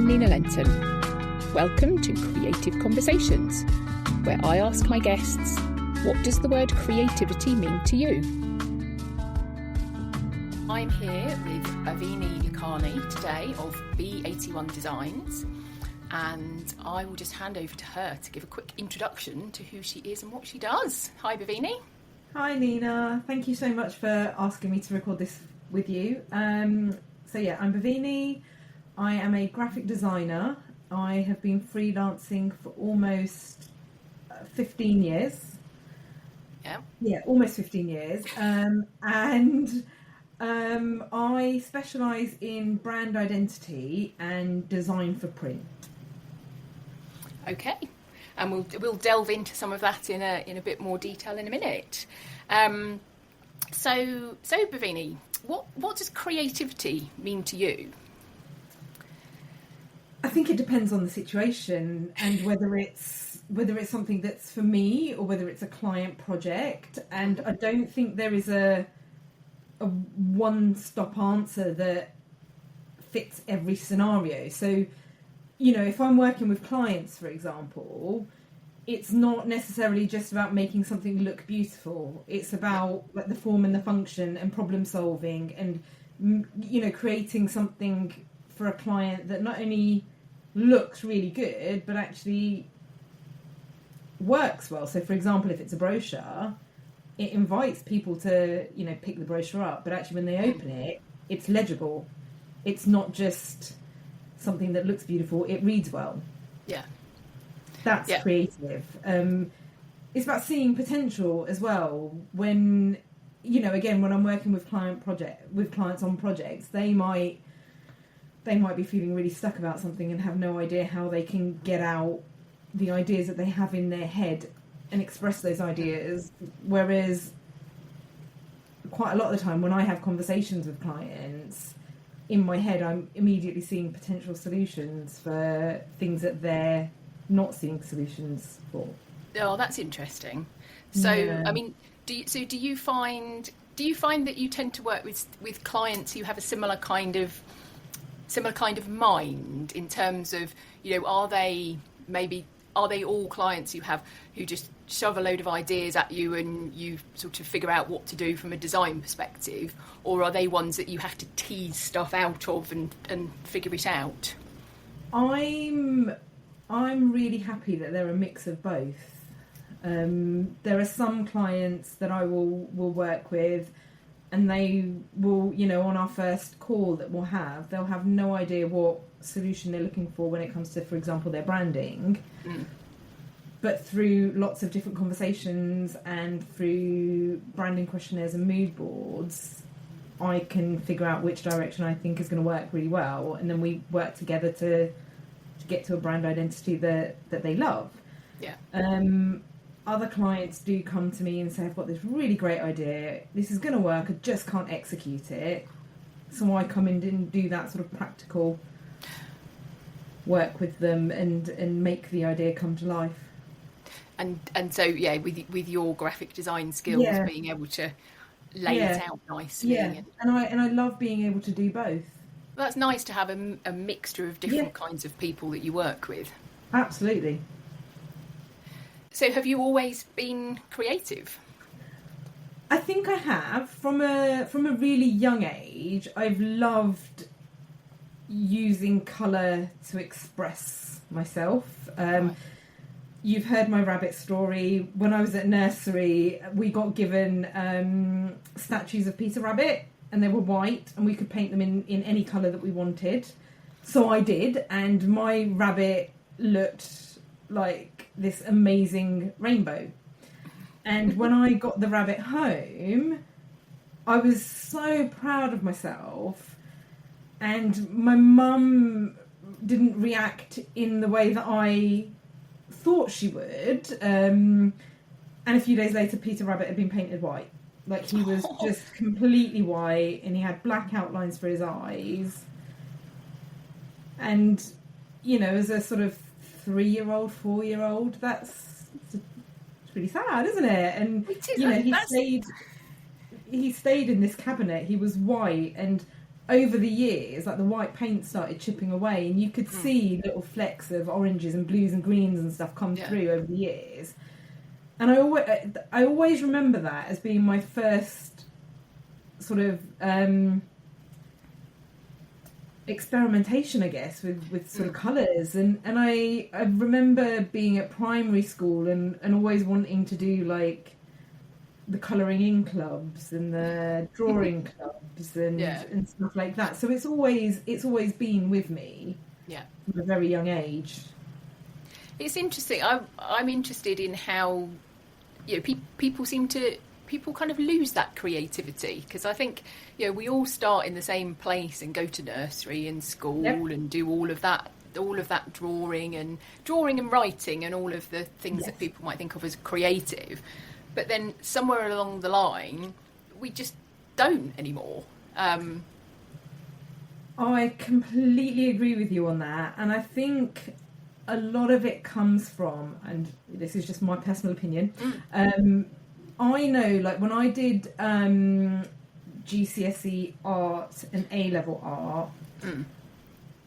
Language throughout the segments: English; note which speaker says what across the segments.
Speaker 1: I'm Nina Lenton. Welcome to Creative Conversations, where I ask my guests, what does the word creativity mean to you? I'm here with Bhavini Lakhani today of B81 Designs, and I will just hand over to her to give a quick introduction to who she is and what she does. Hi, Bhavini.
Speaker 2: Hi, Nina. Thank you so much for asking me to record this with you. I'm Bhavini. I am a graphic designer. I have been freelancing for almost 15 years. Yeah, almost 15 years. I specialise in brand identity and design for print.
Speaker 1: Okay, and we'll delve into some of that in a bit more detail in a minute. So Bhavini, what does creativity mean to you?
Speaker 2: I think it depends on the situation and whether it's something that's for me or whether it's a client project. And I don't think there is a one-stop answer that fits every scenario. So, if I'm working with clients, for example, it's not necessarily just about making something look beautiful. It's about like the form and the function and problem solving and, creating something for a client that not only looks really good, but actually works well. So, for example, if it's a brochure, it invites people to, pick the brochure up, but actually when they open it, it's legible. It's not just something that looks beautiful, it reads well.
Speaker 1: Yeah.
Speaker 2: That's creative. It's about seeing potential as well. When, again, when I'm working with clients on projects, they might be feeling really stuck about something and have no idea how they can get out the ideas that they have in their head and express those ideas. Whereas quite a lot of the time when I have conversations with clients, in my head I'm immediately seeing potential solutions for things that they're not seeing solutions for.
Speaker 1: Oh, that's interesting. So, yeah. I mean, do you find that you tend to work with clients who have a similar kind of mind in terms of, are they all clients you have who just shove a load of ideas at you and you sort of figure out what to do from a design perspective, or are they ones that you have to tease stuff out of and figure it out?
Speaker 2: I'm really happy that they're a mix of both. There are some clients that I will work with, and they will, on our first call that they'll have no idea what solution they're looking for when it comes to, for example, their branding. Mm. But through lots of different conversations and through branding questionnaires and mood boards, I can figure out which direction I think is going to work really well, and then we work together to get to a brand identity that they love.
Speaker 1: Yeah.
Speaker 2: Other clients do come to me and say, I've got this really great idea, this is going to work, I just can't execute it. So I come in and do that sort of practical work with them and make the idea come to life.
Speaker 1: And so, yeah, with your graphic design skills, being able to lay it out nicely.
Speaker 2: Yeah, and I love being able to do both.
Speaker 1: Well, that's nice to have a mixture of different kinds of people that you work with.
Speaker 2: Absolutely.
Speaker 1: So have you always been creative?
Speaker 2: I think I have. From a really young age, I've loved using colour to express myself. Right. You've heard my rabbit story. When I was at nursery, we got given statues of Peter Rabbit, and they were white, and we could paint them in any colour that we wanted. So I did, and my rabbit looked like this amazing rainbow. And when I got the rabbit home, I was so proud of myself, and my mum didn't react in the way that I thought she would. And a few days later, Peter Rabbit had been painted white. Like, he was just completely white, and he had black outlines for his eyes. And, as a sort of 3-year-old, 4-year-old, it's pretty sad, isn't it? And he stayed in this cabinet. He was white, and over the years, like the white paint started chipping away, and you could see little flecks of oranges and blues and greens and stuff come through over the years. And I always remember that as being my first sort of experimentation, I guess, with sort of colours. And I remember being at primary school and always wanting to do like the colouring in clubs and the drawing clubs and stuff like that. So it's always been with me from a very young age.
Speaker 1: It's interesting. I'm interested in how people kind of lose that creativity, because I think we all start in the same place and go to nursery and school and do all of that drawing and writing and all of the things that people might think of as creative. But then somewhere along the line, we just don't anymore.
Speaker 2: I completely agree with you on that. And I think a lot of it comes from, and this is just my personal opinion, I know, like when I did GCSE art and A-level art,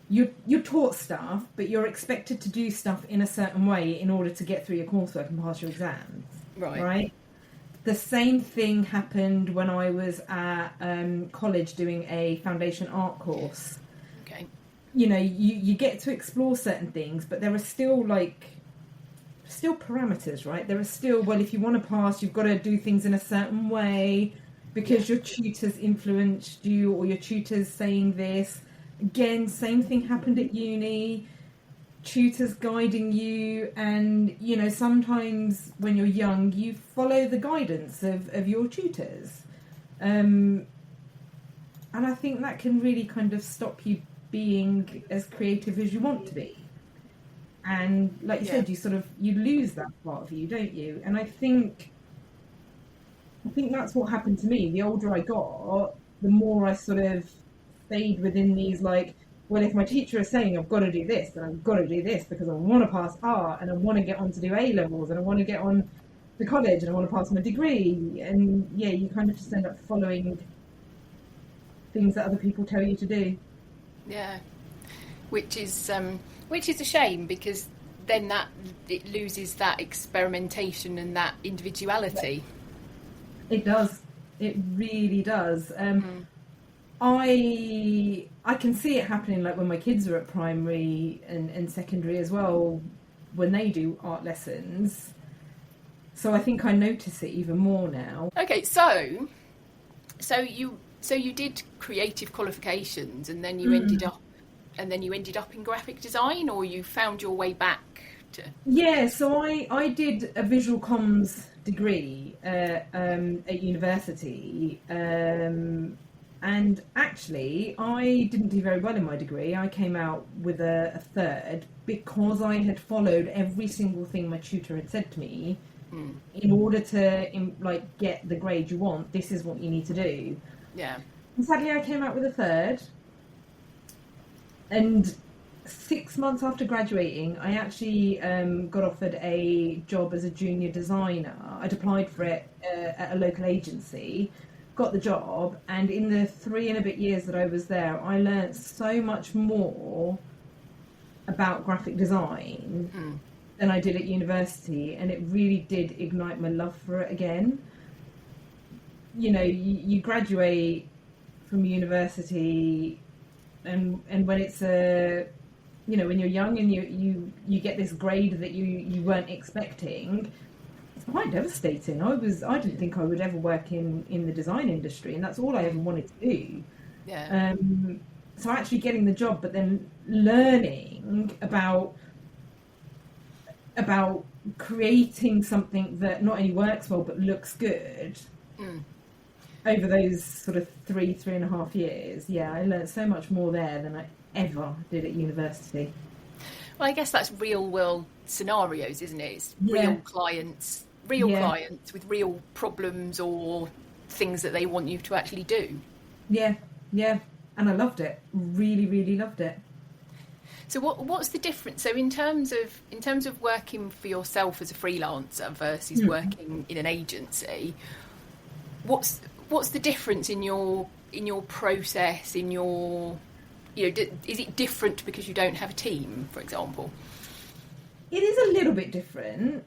Speaker 2: you're taught stuff, but you're expected to do stuff in a certain way in order to get through your coursework and pass your exams. Right? The same thing happened when I was at college doing a foundation art course.
Speaker 1: Okay.
Speaker 2: You get to explore certain things, but there are still parameters, right? There are still, well, if you want to pass, you've got to do things in a certain way because your tutor's influenced you or your tutor's saying this. Again, same thing happened at uni. Tutors guiding you, and sometimes when you're young you follow the guidance of your tutors, and I think that can really kind of stop you being as creative as you want to be. And like you said, you lose that part of you, don't you? And I think that's what happened to me. The older I got, the more I sort of stayed within these, like, well, if my teacher is saying I've got to do this, then I've got to do this because I want to pass art and I want to get on to do A-levels and I want to get on to college and I want to pass my degree. And you kind of just end up following things that other people tell you to do.
Speaker 1: Yeah, which is a shame, because then it loses that experimentation and that individuality.
Speaker 2: It does. It really does. I can see it happening, like when my kids are at primary and secondary as well, when they do art lessons. So I think I notice it even more now.
Speaker 1: Okay, so you did creative qualifications, and then you ended up in graphic design, or you found your way back to?
Speaker 2: Yeah, so I did a visual comms degree at university. And actually, I didn't do very well in my degree. I came out with a third because I had followed every single thing my tutor had said to me. In order to get the grade you want, this is what you need to do.
Speaker 1: Yeah.
Speaker 2: And sadly, I came out with a third. And 6 months after graduating, I actually got offered a job as a junior designer. I'd applied for it at a local agency. Got the job, and in the 3 and a bit years that I was there, I learnt so much more about graphic design than I did at university, and it really did ignite my love for it again. You graduate from university, and when it's when you're young and you get this grade that you weren't expecting, it's quite devastating. I didn't think I would ever work in the design industry, and that's all I ever wanted to do.
Speaker 1: Yeah.
Speaker 2: So actually getting the job, but then learning about creating something that not only works well but looks good over those sort of 3.5 years. Yeah, I learned so much more there than I ever did at university.
Speaker 1: Well, I guess that's real world scenarios, isn't it? It's real clients with real problems or things that they want you to actually do. Yeah.
Speaker 2: And I loved it. Really, really loved it.
Speaker 1: So what's the difference? So in terms of working for yourself as a freelancer versus working in an agency, what's the difference in your in your process, in your, is it different because you don't have a team, for example?
Speaker 2: It is a little bit different,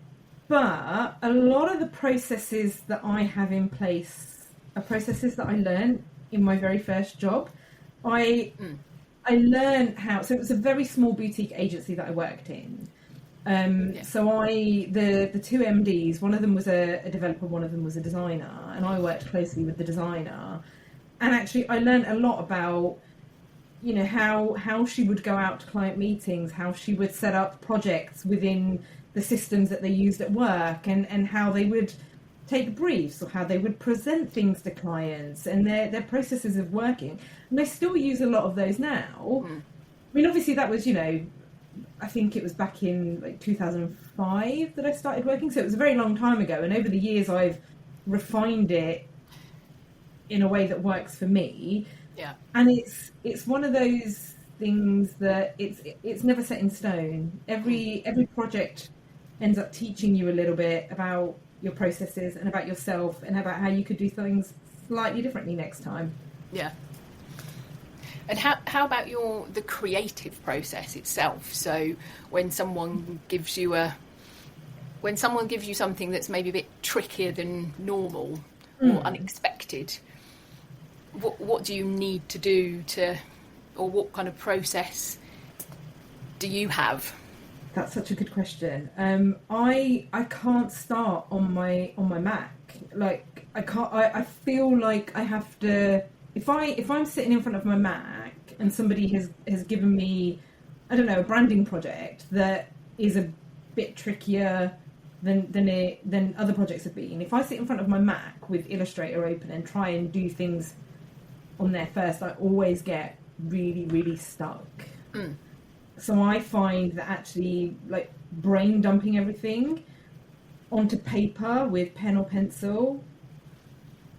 Speaker 2: but a lot of the processes that I have in place are processes that I learned in my very first job. I learned how. So it was a very small boutique agency that I worked in. So the two MDs, one of them was a developer, one of them was a designer, and I worked closely with the designer. And actually, I learned a lot about, how she would go out to client meetings, how she would set up projects within the systems that they used at work, and how they would take briefs, or how they would present things to clients, and their processes of working. And I still use a lot of those now. I mean, obviously that was, I think it was back in like 2005 that I started working, so it was a very long time ago, and over the years I've refined it in a way that works for me.
Speaker 1: Yeah.
Speaker 2: And it's one of those things that it's never set in stone. Every project ends up teaching you a little bit about your processes and about yourself and about how you could do things slightly differently next time.
Speaker 1: Yeah. And how about the creative process itself? So when someone gives you something that's maybe a bit trickier than normal or unexpected, what do you need to do or what kind of process do you have?
Speaker 2: That's such a good question. I can't start on my Mac. Like I can't. I feel like I have to. If I'm sitting in front of my Mac and somebody has given me, I don't know, a branding project that is a bit trickier than other projects have been. If I sit in front of my Mac with Illustrator open and try and do things on there first, I always get really, really stuck. So I find that actually, like, brain dumping everything onto paper with pen or pencil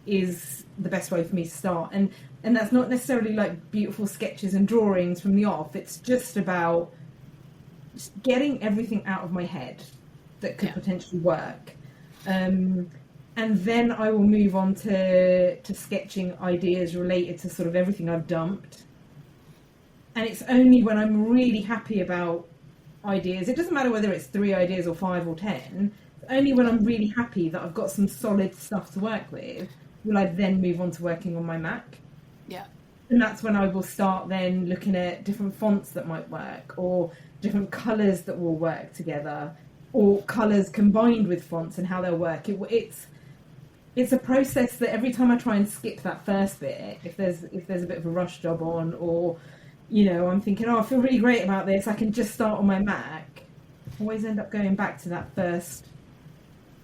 Speaker 2: is the best way for me to start. And that's not necessarily like beautiful sketches and drawings from the off. It's just about just getting everything out of my head that could potentially work. And then I will move on to sketching ideas related to sort of everything I've dumped. And it's only when I'm really happy about ideas, it doesn't matter whether it's 3 ideas or 5 or 10, it's only when I'm really happy that I've got some solid stuff to work with will I then move on to working on my Mac.
Speaker 1: Yeah.
Speaker 2: And that's when I will start then looking at different fonts that might work, or different colours that will work together, or colours combined with fonts and how they'll work. It's a process that every time I try and skip that first bit, if there's a bit of a rush job on, or I'm thinking, I feel really great about this, I can just start on my Mac, I always end up going back to that first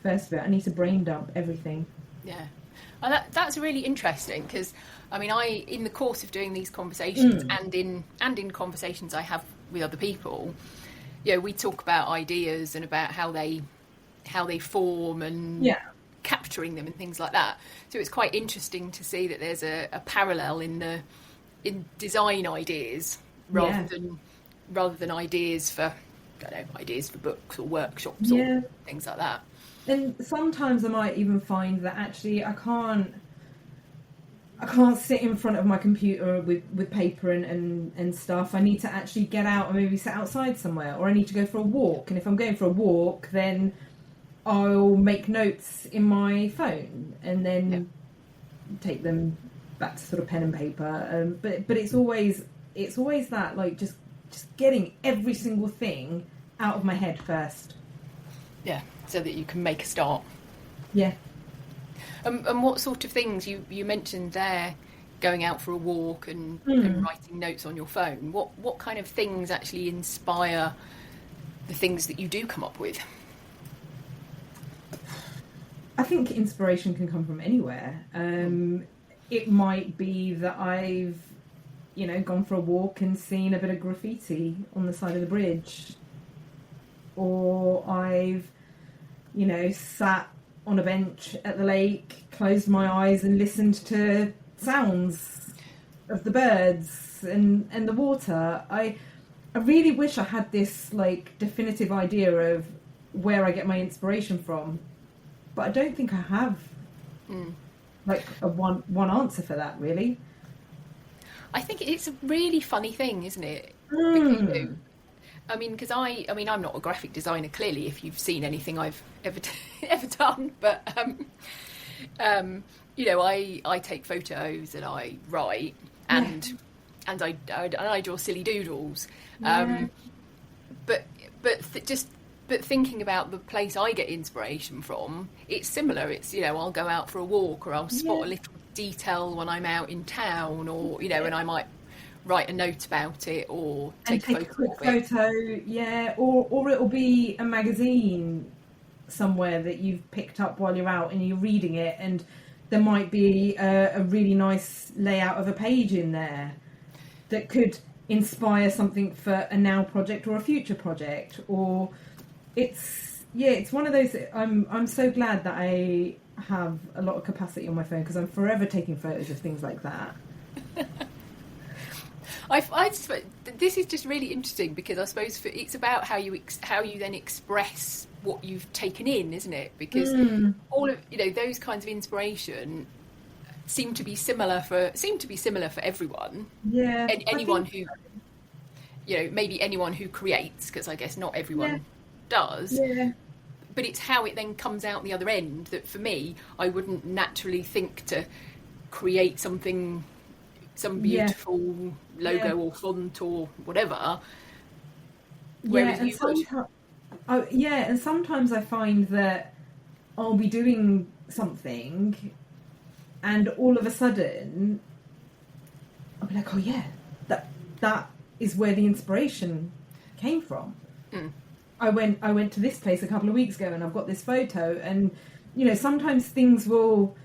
Speaker 2: bit. I need to brain dump everything.
Speaker 1: Yeah. Well, that's really interesting, because I mean, in the course of doing these conversations and in conversations I have with other people, we talk about ideas and about how they form and capturing them and things like that. So it's quite interesting to see that there's a parallel in design ideas rather than ideas for, I don't know, ideas for books or workshops or things like that.
Speaker 2: And sometimes I might even find that actually I can't sit in front of my computer with paper and stuff. I need to actually get out and maybe sit outside somewhere, or I need to go for a walk. And if I'm going for a walk, then I'll make notes in my phone and then take them back to sort of pen and paper. But it's always that, like, just getting every single thing out of my head first.
Speaker 1: Yeah, so that you can make a start.
Speaker 2: Yeah.
Speaker 1: And what sort of things, you mentioned there, going out for a walk and writing notes on your phone. What kind of things actually inspire the things that you do come up with?
Speaker 2: I think inspiration can come from anywhere. It might be that I've, gone for a walk and seen a bit of graffiti on the side of the bridge. Or I've, sat on a bench at the lake, closed my eyes and listened to sounds of the birds and the water. I really wish I had this, like, definitive idea of where I get my inspiration from, but I don't think I have like a one answer for that, really.
Speaker 1: I think it's a really funny thing, isn't it?
Speaker 2: Mm.
Speaker 1: I mean, because I'm not a graphic designer, clearly, if you've seen anything I've ever ever done. But I take photos and I write and I draw silly doodles.
Speaker 2: Yeah.
Speaker 1: But thinking about the place I get inspiration from, it's similar. It's I'll go out for a walk, or I'll spot a little detail when I'm out in town, or and I might write a note about it or take a
Speaker 2: quick photo, or it'll be a magazine somewhere that you've picked up while you're out and you're reading it, and there might be a really nice layout of a page in there that could inspire something for a now project or a future project. Or it's one of those. I'm so glad that I have a lot of capacity on my phone, because I'm forever taking photos of things like that.
Speaker 1: This is just really interesting, because I suppose it's about how you then express what you've taken in, isn't it? Because all of those kinds of inspiration seem to be similar for everyone.
Speaker 2: Yeah,
Speaker 1: and anyone who maybe anyone who creates, because I guess not everyone does.
Speaker 2: Yeah.
Speaker 1: But it's how it then comes out the other end that, for me, I wouldn't naturally think to create some beautiful logo or font or whatever. Whereas you would.
Speaker 2: And sometimes I find that I'll be doing something, and all of a sudden I'll be like, oh yeah, that is where the inspiration came from. I went to this place a couple of weeks ago, and I've got this photo, and sometimes things will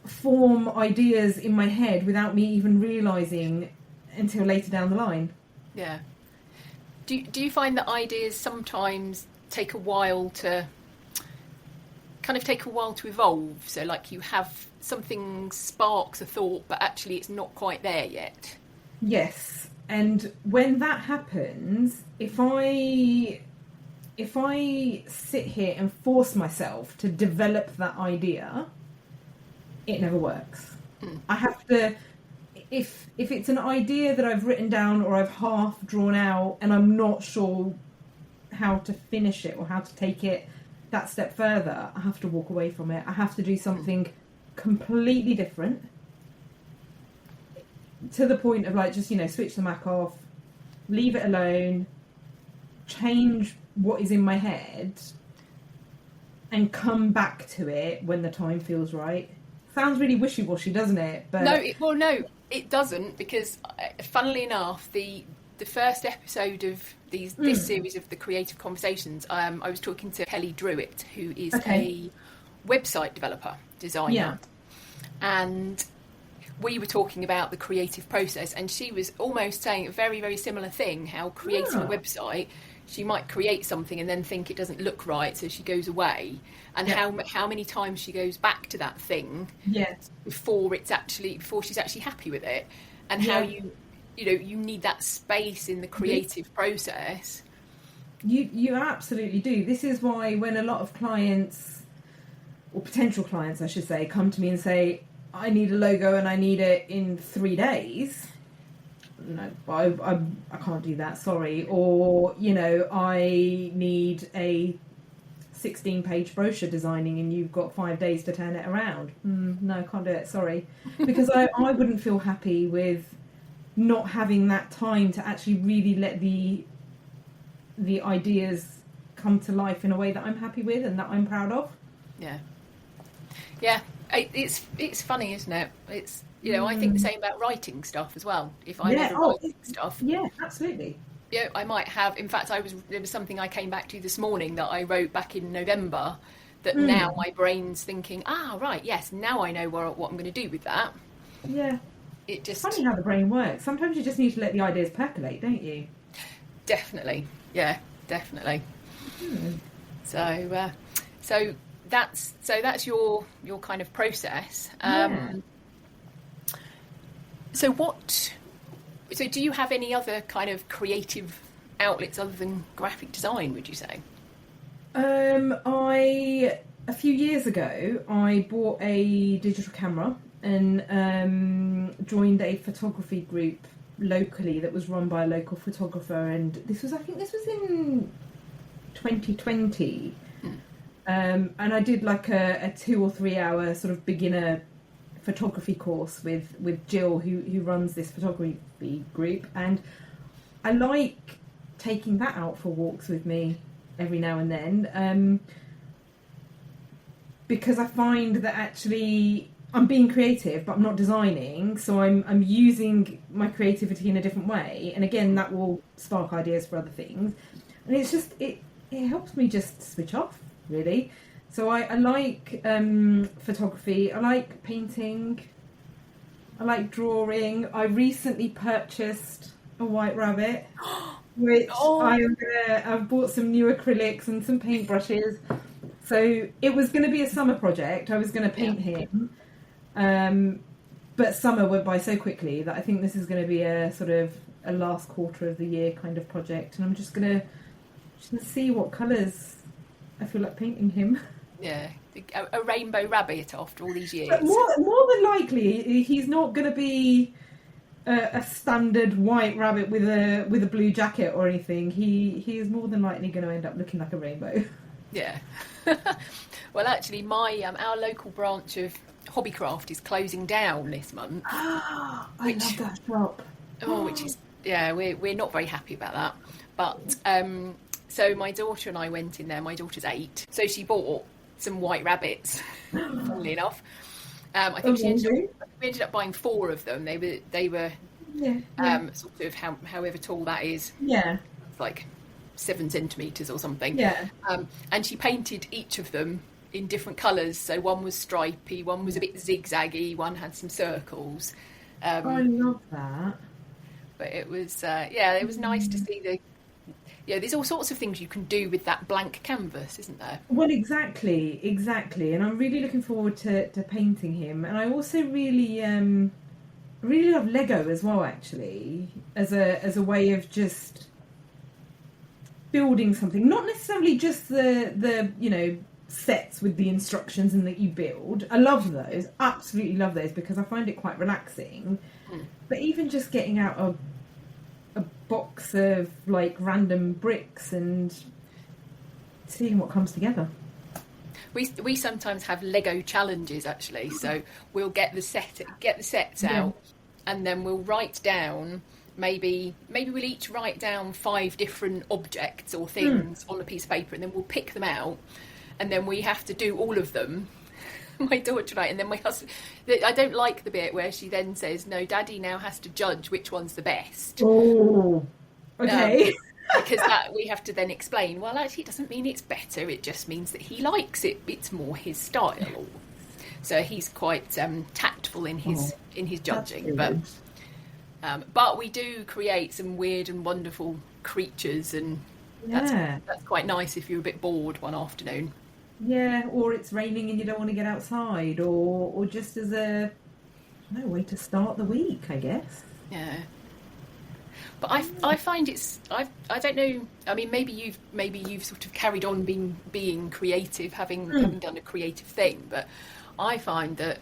Speaker 2: form ideas in my head without me even realising until later down the line.
Speaker 1: Yeah. Do you find that ideas sometimes take a while to evolve? So, like, you have something sparks a thought, but actually it's not quite there yet.
Speaker 2: Yes, and when that happens, if I sit here and force myself to develop that idea, it never works. I have to, if it's an idea that I've written down or I've half drawn out and I'm not sure how to finish it or how to take it that step further, I have to walk away from it. I have to do something completely different, to the point of, like, just switch the Mac off, leave it alone, change what is in my head, and come back to it when the time feels right. Sounds really wishy-washy, doesn't it? But
Speaker 1: no, it doesn't, because funnily enough, the first episode of this series of the Creative Conversations, I was talking to Kelly Druitt, who is a website developer, designer, and we were talking about the creative process, and she was almost saying a very, very similar thing, how creating a website, she might create something and then think it doesn't look right, so she goes away, and how many times she goes back to that thing before she's actually happy with it, and how you need that space in the creative process.
Speaker 2: You absolutely do. This is why when a lot of clients, or potential clients I should say, come to me and say, I need a logo and I need it in 3 days. No, I can't do that, sorry. Or, I need a 16-page brochure designing and you've got 5 days to turn it around. No, I can't do it, sorry. Because I wouldn't feel happy with not having that time to actually really let the ideas come to life in a way that I'm happy with and that I'm proud of.
Speaker 1: Yeah. It's funny, isn't it? It's I think the same about writing stuff as well. If I'm ever writing stuff,
Speaker 2: absolutely.
Speaker 1: I might have. In fact, there was something I came back to this morning that I wrote back in November. That now my brain's thinking, right, yes, now I know what I'm going to do with that.
Speaker 2: Yeah,
Speaker 1: it's
Speaker 2: funny how the brain works. Sometimes you just need to let the ideas percolate, don't you?
Speaker 1: Definitely, yeah, definitely. So that's your kind of process. So do you have any other kind of creative outlets other than graphic design, would you say?
Speaker 2: A few years ago, I bought a digital camera, and joined a photography group locally that was run by a local photographer, and I think this was in 2020. And I did like a 2 or 3 hour sort of beginner photography course with Jill, who runs this photography group, and I like taking that out for walks with me every now and then, because I find that actually I'm being creative, but I'm not designing, so I'm using my creativity in a different way, and again that will spark ideas for other things, and it's just it helps me just switch off, really. So I like photography, I like painting, I like drawing. I recently purchased a white rabbit, which I've bought some new acrylics and some paintbrushes. So it was going to be a summer project. I was going to paint him, but summer went by so quickly that I think this is going to be a sort of a last quarter of the year kind of project, and I'm just going to see what colours I feel like painting him.
Speaker 1: Yeah, a rainbow rabbit after all these years.
Speaker 2: But more than likely, he's not going to be a standard white rabbit with a blue jacket or anything. He is more than likely going to end up looking like a rainbow.
Speaker 1: Yeah. Well, actually, our local branch of Hobbycraft is closing down this month.
Speaker 2: I love that shop.
Speaker 1: Which is we're not very happy about that. But so my daughter and I went in there. My daughter's 8, so she bought some white rabbits. Funnily enough, I think we ended up buying 4 of them. They were sort of however tall that is. Yeah, it's like 7 centimeters or something. Yeah. And she painted each of them in different colours. So one was stripy, one was a bit zigzaggy, one had some circles.
Speaker 2: I love that.
Speaker 1: But it was it was nice to see there's all sorts of things you can do with that blank canvas, isn't there? Well,
Speaker 2: exactly. And I'm really looking forward to painting him. And I also really love Lego as well, actually, as a way of just building something. Not necessarily just the sets with the instructions and that you build. I love those, absolutely love those, because I find it quite relaxing. But even just getting out a box of like random bricks and seeing what comes together.
Speaker 1: We sometimes have Lego challenges, actually. So we'll get the sets out, and then we'll write down. Maybe we'll each write down 5 different objects or things on a piece of paper, and then we'll pick them out, and then we have to do all of them. My daughter and I, and then my husband. I don't like the bit where she then says, "No, Daddy now has to judge which one's the best."
Speaker 2: Oh, okay.
Speaker 1: Because that we have to then explain. Well, actually, it doesn't mean it's better. It just means that he likes it. It's more his style. So he's quite tactful in his judging. But we do create some weird and wonderful creatures, and that's quite nice if you're a bit bored one afternoon.
Speaker 2: Yeah, or it's raining and you don't want to get outside, or just as a way to start the week, I guess.
Speaker 1: Yeah. But I find I don't know. I mean, maybe you've sort of carried on being creative, having done a creative thing. But I find that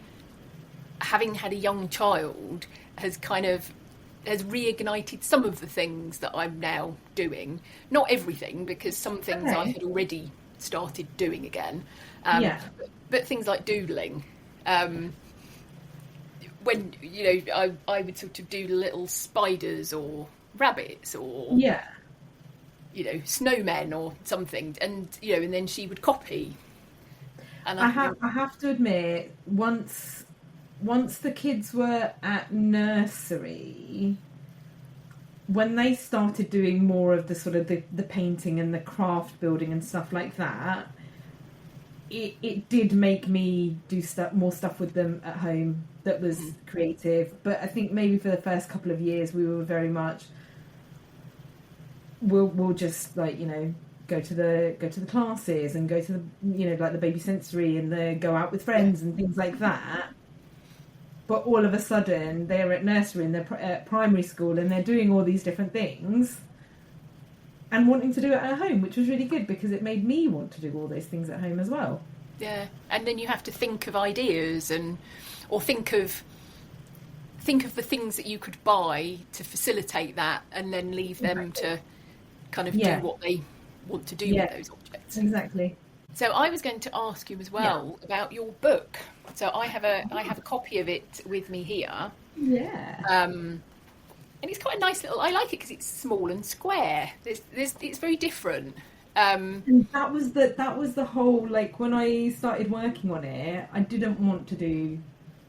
Speaker 1: having had a young child has reignited some of the things that I'm now doing. Not everything, because some things I had already started doing again. But things like doodling. When I would sort of do little spiders or rabbits or snowmen or something, and and then she would copy. And
Speaker 2: I have to admit, once the kids were at nursery, when they started doing more of the sort of the painting and the craft building and stuff like that, it did make me do more stuff with them at home that was creative. But I think maybe for the first couple of years we were very much we'll just go to the classes and go to the like the baby sensory and go out with friends and things like that. But all of a sudden they're at nursery and they're at primary school and they're doing all these different things and wanting to do it at home, which was really good because it made me want to do all those things at home as well.
Speaker 1: Yeah, and then you have to think of ideas and or think of the things that you could buy to facilitate that, and then leave them to kind of do what they want to do with those objects.
Speaker 2: Exactly.
Speaker 1: So I was going to ask you as well about your book. So I have a copy of it with me here.
Speaker 2: Yeah.
Speaker 1: And it's quite a nice little. I like it because it's small and square. It's very different.
Speaker 2: And that was the whole, like, when I started working on it, I didn't want to do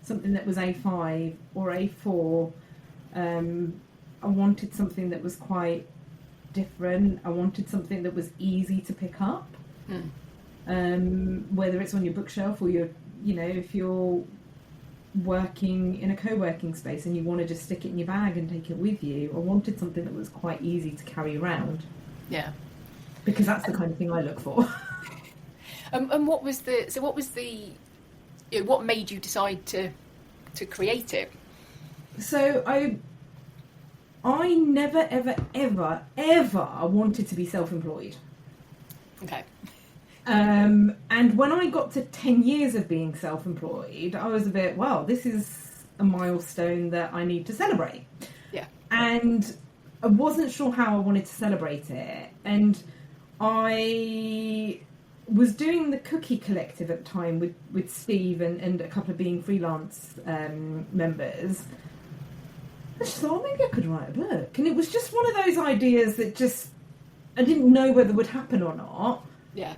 Speaker 2: something that was A5 or A4. I wanted something that was quite different. I wanted something that was easy to pick up. Whether it's on your bookshelf or if you're working in a co-working space and you want to just stick it in your bag and take it with you, I wanted something that was quite easy to carry around.
Speaker 1: Yeah.
Speaker 2: Because that's the kind of thing I look for.
Speaker 1: And what made you decide to create it?
Speaker 2: So I never, ever, ever, ever wanted to be self-employed.
Speaker 1: Okay.
Speaker 2: And when I got to 10 years of being self-employed, I was a bit, well, this is a milestone that I need to celebrate.
Speaker 1: Yeah.
Speaker 2: And I wasn't sure how I wanted to celebrate it. And I was doing the Cookie Collective at the time with Steve and a couple of being freelance members. I just thought, maybe I could write a book. And it was just one of those ideas that just, I didn't know whether it would happen or not.
Speaker 1: Yeah.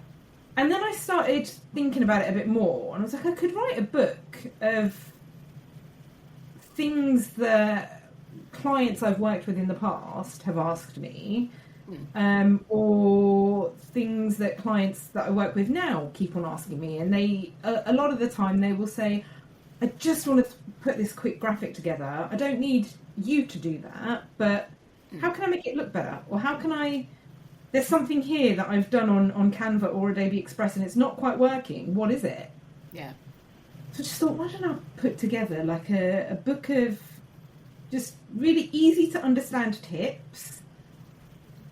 Speaker 2: And then I started thinking about it a bit more. And I was like, I could write a book of things that clients I've worked with in the past have asked me. Or things that clients that I work with now keep on asking me, and they a lot of the time they will say, I just want to put this quick graphic together, I don't need you to do that, but how can I make it look better, or how can I, there's something here that I've done on Canva or Adobe Express and it's not quite working, what is it?
Speaker 1: Yeah.
Speaker 2: So I just thought, why don't I put together like a book of just really easy to understand tips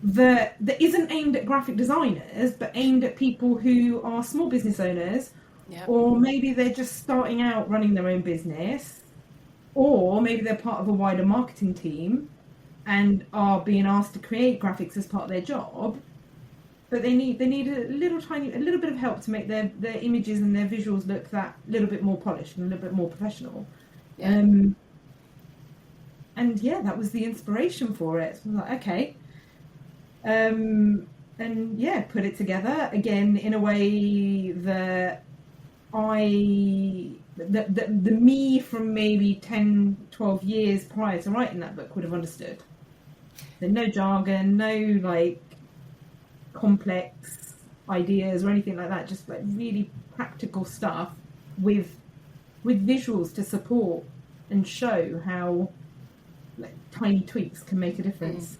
Speaker 2: that isn't aimed at graphic designers, but aimed at people who are small business owners, or maybe they're just starting out running their own business, or maybe they're part of a wider marketing team and are being asked to create graphics as part of their job, but they need a little bit of help to make their images and their visuals look that little bit more polished and a little bit more professional. Yeah. And that was the inspiration for it. So I was like, okay. Put it together again in a way that the me from maybe 10, 12 years prior to writing that book would have understood. There's no jargon, no like complex ideas or anything like that, just like really practical stuff with visuals to support and show how like tiny tweaks can make a difference.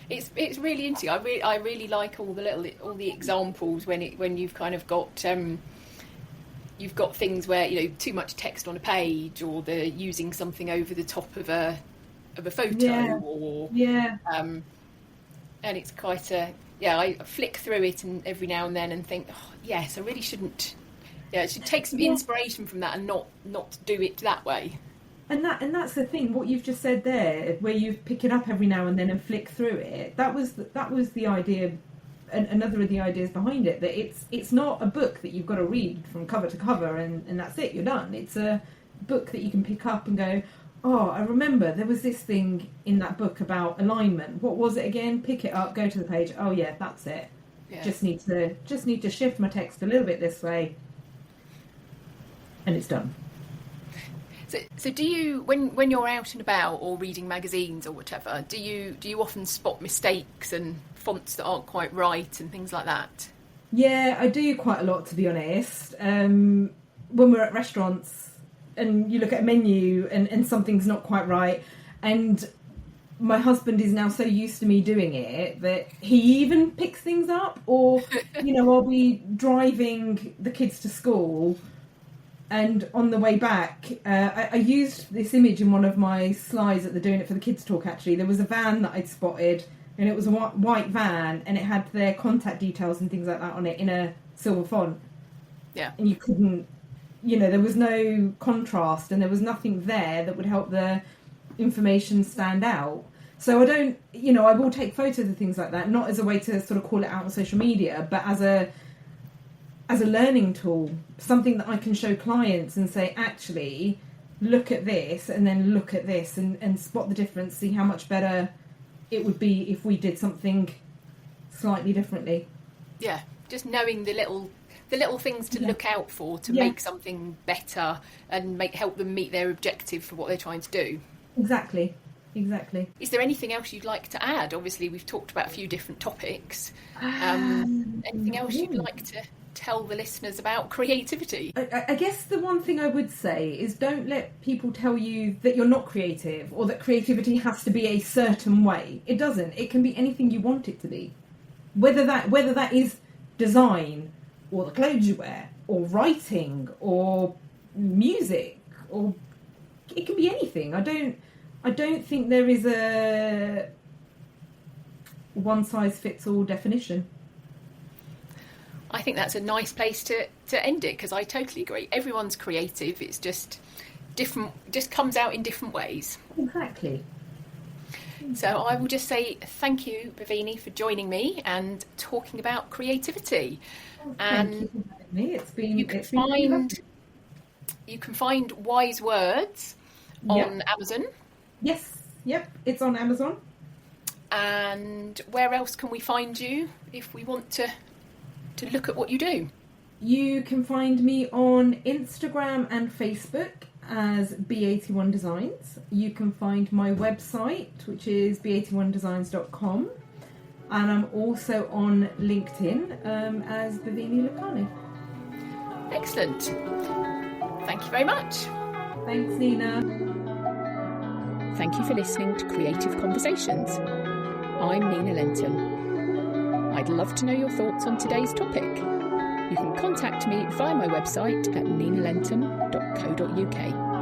Speaker 1: It's really interesting. I really like all the examples when you've kind of got you've got things where too much text on a page, or they're using something over the top of a photo, or and it's quite I flick through it and every now and then and think, oh, yes, I really shouldn't. Yeah, I should take some inspiration from that and not do it that way.
Speaker 2: And that's the thing. What you've just said there, where you pick it up every now and then and flick through it. That was the idea, and another of the ideas behind it. That it's not a book that you've got to read from cover to cover and that's it. You're done. It's a book that you can pick up and go, oh, I remember there was this thing in that book about alignment. What was it again? Pick it up, go to the page. Oh yeah, that's it. Yeah. Just need to shift my text a little bit this way, and it's done.
Speaker 1: So do you, when you're out and about or reading magazines or whatever, do you often spot mistakes and fonts that aren't quite right and things like that?
Speaker 2: Yeah, I do quite a lot, to be honest. When we're at restaurants and you look at a menu and something's not quite right, and my husband is now so used to me doing it that he even picks things up, or I'll be driving the kids to school. And on the way back, I used this image in one of my slides at the Doing It for the Kids talk, actually. There was a van that I'd spotted, and it was a white van, and it had their contact details and things like that on it in a silver font.
Speaker 1: Yeah.
Speaker 2: And you couldn't there was no contrast and there was nothing there that would help the information stand out. So I don't, I will take photos of things like that, not as a way to sort of call it out on social media, but as a learning tool, something that I can show clients and say, actually, look at this and then look at this and spot the difference, see how much better it would be if we did something slightly differently.
Speaker 1: Yeah, just knowing the little things to look out for to make something better and help them meet their objective for what they're trying to do.
Speaker 2: Exactly.
Speaker 1: Is there anything else you'd like to add? Obviously, we've talked about a few different topics. Anything else you'd like to tell the listeners about creativity?
Speaker 2: I guess the one thing I would say is don't let people tell you that you're not creative or that creativity has to be a certain way. It doesn't. It can be anything you want it to be. Whether that is design or the clothes you wear or writing or music, or it can be anything. I don't think there is a one size fits all definition.
Speaker 1: I think that's a nice place to end it, because I totally agree. Everyone's creative. It's just different, just comes out in different ways.
Speaker 2: Exactly.
Speaker 1: So I will just say thank you, Bhavini, for joining me and talking about creativity.
Speaker 2: Thank you for having me. It's been
Speaker 1: you can find Wise Words on Amazon.
Speaker 2: Yes. Yep. It's on Amazon.
Speaker 1: And where else can we find you if we want to look at what you do?
Speaker 2: You can find me on Instagram and Facebook as B81 Designs. You can find my website, which is b81designs.com, and I'm also on LinkedIn as Bhavini Lakhani.
Speaker 1: Excellent. Thank you very much.
Speaker 2: Thanks, Nina.
Speaker 1: Thank you for listening to Creative Conversations. I'm Nina Lenton. I'd love to know your thoughts on today's topic. You can contact me via my website at ninalenton.co.uk.